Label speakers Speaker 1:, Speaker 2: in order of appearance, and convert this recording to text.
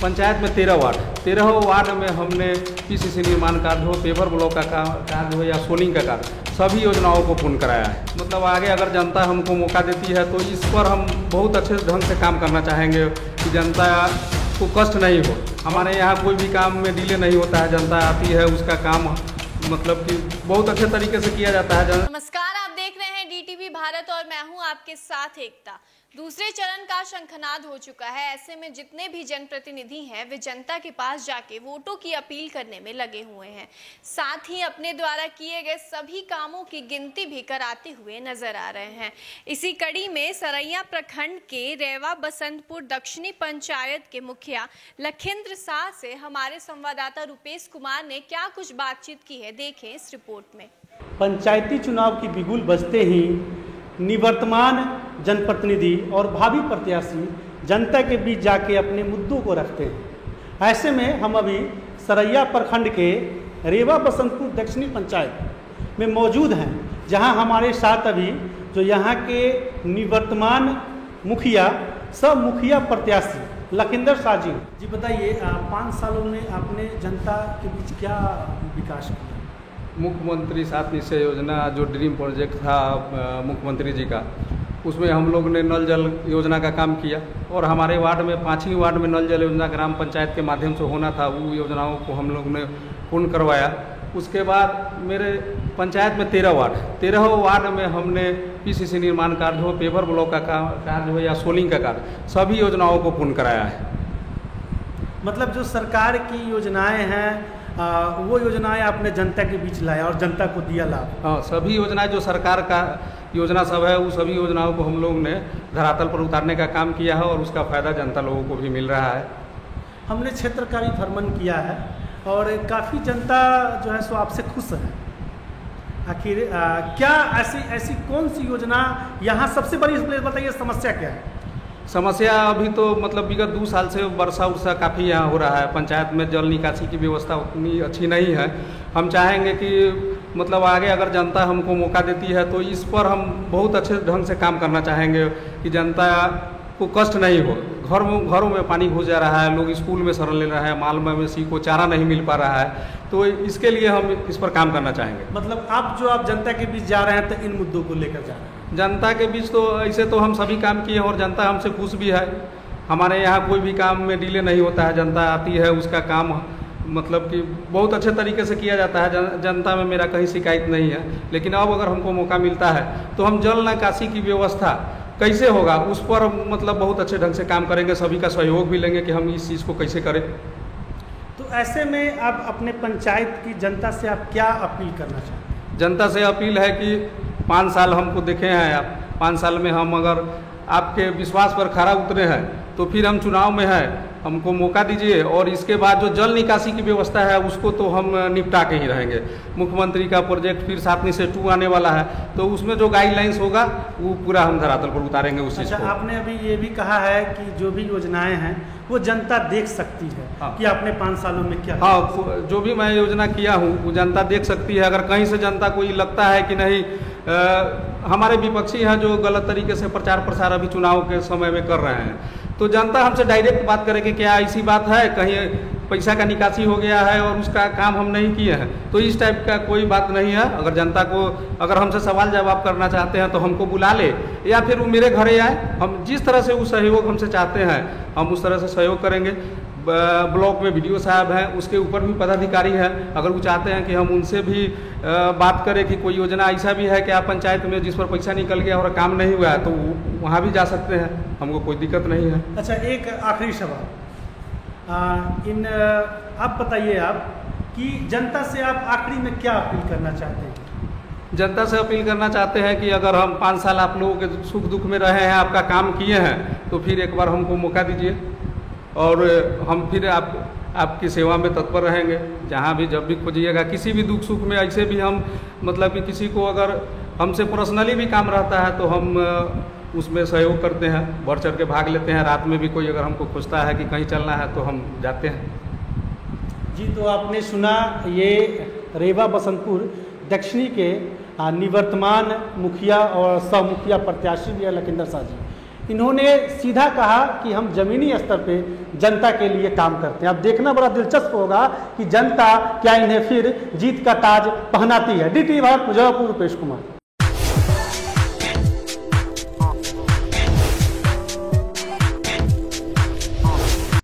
Speaker 1: पंचायत में 13 वार्ड में हमने पीसीसी निर्माण कार्य हो, पेपर ब्लॉक का कार्य हो या सोलिंग का कार्य, सभी योजनाओं को पूर्ण कराया है। मतलब आगे अगर जनता हमको मौका देती है तो इस पर हम बहुत अच्छे ढंग से काम करना चाहेंगे कि जनता को कष्ट नहीं हो। हमारे यहाँ कोई भी काम में डिले नहीं होता है, जनता आती है उसका काम मतलब कि बहुत अच्छे तरीके से किया जाता है।
Speaker 2: नमस्कार, आप देख रहे हैं डीटीवी भारत और मैं हूं आपके साथ एकता। दूसरे चरण का शंखनाद हो चुका है। ऐसे में जितने भी जनप्रतिनिधि हैं वे जनता के पास जाके वोटों की अपील करने में लगे हुए हैं, साथ ही अपने द्वारा किए गए सभी कामों की गिनती भी कराते हुए नजर आ रहे हैं। इसी कड़ी में सरैया प्रखंड के रेवा बसंतपुर दक्षिणी पंचायत के मुखिया लखिंद्र शाह से हमारे संवाददाता रुपेश कुमार ने क्या कुछ बातचीत की है, देखें इस रिपोर्ट में।
Speaker 3: पंचायती चुनाव की बिगुल बजते ही निवर्तमान जनप्रतिनिधि और भावी प्रत्याशी जनता के बीच जाके अपने मुद्दों को रखते हैं। ऐसे में हम अभी सरैया प्रखंड के रेवा बसंतपुर दक्षिणी पंचायत में मौजूद हैं, जहां हमारे साथ अभी जो यहाँ के निवर्तमान मुखिया सब मुखिया प्रत्याशी लखिंद्र शाह जी बताइए, 5 सालों में आपने जनता के बीच क्या विकास किया?
Speaker 1: मुख्यमंत्री 7 निश्चय योजना जो ड्रीम प्रोजेक्ट था मुख्यमंत्री जी का, उसमें हम लोग ने नल जल योजना का काम किया और हमारे वार्ड में 5 ही वार्ड में नल जल योजना ग्राम पंचायत के माध्यम से होना था, वो योजनाओं को हम लोग ने पूर्ण करवाया। उसके बाद मेरे पंचायत में 13 वार्ड में हमने पीसीसी निर्माण कार्य हो, पेपर ब्लॉक का कार्य हो या सोलिंग का कार्य, सभी योजनाओं को पूर्ण कराया है।
Speaker 3: मतलब जो सरकार की योजनाएं हैं वो योजनाएं आपने जनता के बीच लाया और जनता को दिया लाभ?
Speaker 1: हाँ, सभी योजनाएं जो सरकार का योजना सब है वो सभी योजनाओं को हम लोग ने धरातल पर उतारने का काम किया है और उसका फ़ायदा जनता लोगों को भी मिल रहा है।
Speaker 3: हमने क्षेत्र का भी भ्रमण किया है और काफ़ी जनता जो है सो आपसे खुश है। आखिर क्या ऐसी कौन सी योजना यहाँ सबसे बड़ी बताइए, समस्या क्या है?
Speaker 1: समस्या अभी तो मतलब विगत 2 साल से वर्षा उर्षा काफ़ी यहाँ हो रहा है। पंचायत में जल निकासी की व्यवस्था उतनी अच्छी नहीं है। हम चाहेंगे कि मतलब आगे अगर जनता हमको मौका देती है तो इस पर हम बहुत अच्छे ढंग से काम करना चाहेंगे कि जनता को कष्ट नहीं हो। घरों में पानी घुस जा रहा है, लोग स्कूल में शरण ले रहे हैं, माल मवेशी को चारा नहीं मिल पा रहा है, तो इसके लिए हम इस पर काम करना चाहेंगे।
Speaker 3: मतलब आप जनता के बीच जा रहे हैं तो इन मुद्दों को लेकर जा रहे हैं?
Speaker 1: जनता के बीच तो ऐसे तो हम सभी काम किए और जनता हमसे खुश भी है। हमारे यहाँ कोई भी काम में डिले नहीं होता है, जनता आती है उसका काम मतलब कि बहुत अच्छे तरीके से किया जाता है। जनता में मेरा कहीं शिकायत नहीं है। लेकिन अब अगर हमको मौका मिलता है तो हम जल निकासी की व्यवस्था कैसे होगा उस पर मतलब बहुत अच्छे ढंग से काम करेंगे, सभी का सहयोग भी लेंगे कि हम इस चीज़ को कैसे करें।
Speaker 3: तो ऐसे में आप अपने पंचायत की जनता से आप क्या अपील करना चाहते हैं?
Speaker 1: जनता से अपील है कि 5 साल हमको देखे हैं आप, 5 साल में हम अगर आपके विश्वास पर खरा उतरे हैं तो फिर हम चुनाव में हैं, हमको मौका दीजिए और इसके बाद जो जल निकासी की व्यवस्था है उसको तो हम निपटा के ही रहेंगे। मुख्यमंत्री का प्रोजेक्ट फिर 7 निश्चय 2 आने वाला है, तो उसमें जो गाइडलाइंस होगा वो पूरा हम धरातल पर उतारेंगे उस चीज़ को।
Speaker 3: आपने अभी ये भी कहा है कि जो भी योजनाएं हैं वो जनता देख सकती है। हाँ। कि आपने 5 सालों में क्या?
Speaker 1: हाँ, जो भी मैं योजना किया हूँ वो जनता देख सकती है। अगर कहीं से जनता को ये लगता है कि नहीं हमारे विपक्षी हैं जो गलत तरीके से प्रचार प्रसार अभी चुनाव के समय में कर रहे हैं, तो जनता हमसे डायरेक्ट बात करे कि क्या ऐसी बात है, कहीं पैसा का निकासी हो गया है और उसका काम हम नहीं किए हैं, तो इस टाइप का कोई बात नहीं है। अगर जनता को अगर हमसे सवाल जवाब करना चाहते हैं तो हमको बुला ले या फिर वो मेरे घरे आए, हम जिस तरह से वो सहयोग हमसे चाहते हैं हम उस तरह से सहयोग करेंगे। ब्लॉक में बीडीओ साहब हैं, उसके ऊपर भी पदाधिकारी हैं, अगर वो चाहते हैं कि हम उनसे भी बात करें कि कोई योजना ऐसा भी है कि आप पंचायत में जिस पर पैसा निकल गया और काम नहीं हुआ है तो वहाँ भी जा सकते हैं, हमको कोई दिक्कत नहीं है।
Speaker 3: अच्छा, एक आखिरी सवाल, आप बताइए आप कि जनता से आप आखिरी में क्या अपील करना चाहते हैं?
Speaker 1: जनता से अपील करना चाहते हैं कि अगर हम 5 साल आप लोगों के सुख दुख में रहे हैं, आपका काम किए हैं, तो फिर एक बार हमको मौका दीजिए और हम फिर आपकी सेवा में तत्पर रहेंगे। जहाँ भी जब भी खोजिएगा, किसी भी दुख सुख में ऐसे भी हम मतलब कि किसी को अगर हमसे पर्सनली भी काम रहता है तो हम उसमें सहयोग करते हैं, बढ़ चढ़ के भाग लेते हैं। रात में भी कोई अगर हमको खोजता है कि कहीं चलना है तो हम जाते हैं।
Speaker 3: जी, तो आपने सुना ये रेवा बसंतपुर दक्षिणी के निवर्तमान मुखिया और सह मुखिया प्रत्याशी भी है लखिंद्र शाह जी। इन्होंने सीधा कहा कि हम जमीनी स्तर पे जनता के लिए काम करते हैं। अब देखना बड़ा दिलचस्प होगा कि जनता क्या इन्हें फिर जीत का ताज पहनाती है। DTV भारत, मुजफ्फरपुर, रुपेश कुमार।